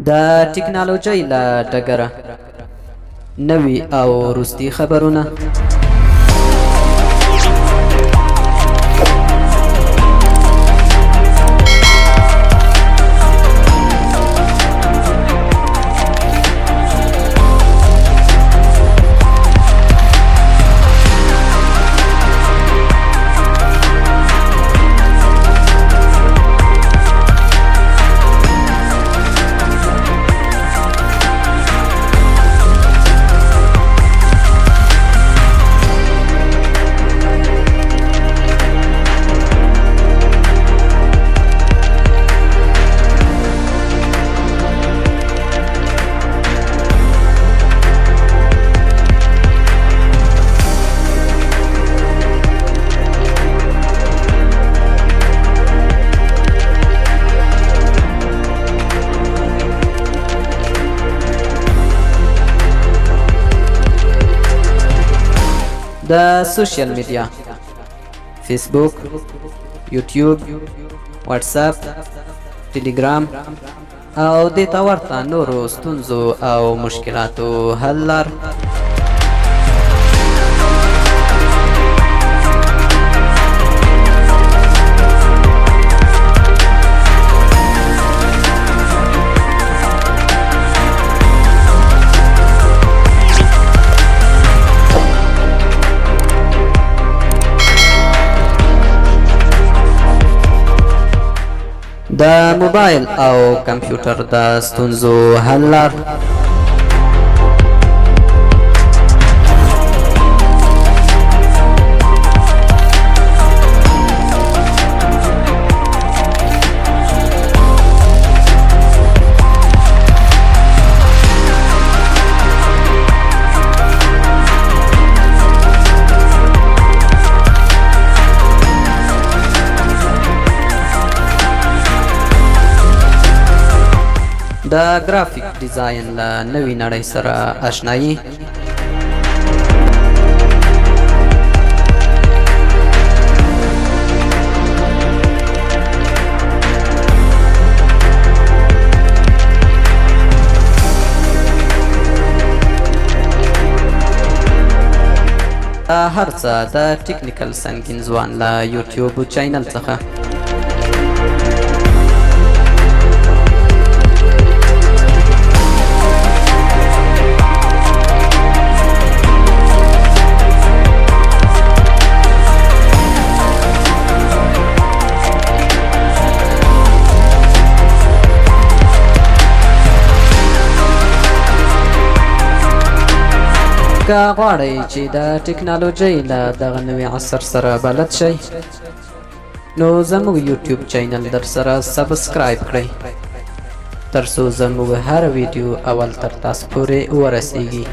د ټکنالوژۍ له ډګره نوي او وروستي خبرونه د سوشل میډیا فیسبوک، یوټیوب، واتساپ، ټلګرام او دې ته ورته نورو ستونزو او مشکلاتو حل لار د موبایل او کمپیوټر د ستونزو حل لار د ګرافیک ډیزاین له نوې نړۍ سره آشنایي هر څه د ټکنیکل سنګین ځوان له یوټیوب چینل څخه که غواړئ چې د ټکنالوژۍ له دغه نوي عصر سره بلد شئ نو زموږ یوټیوب چینل در سره سبسکرایب کړئ تر څو زموږ هر ویډیو اول تر تاسو پورې ورسیږي.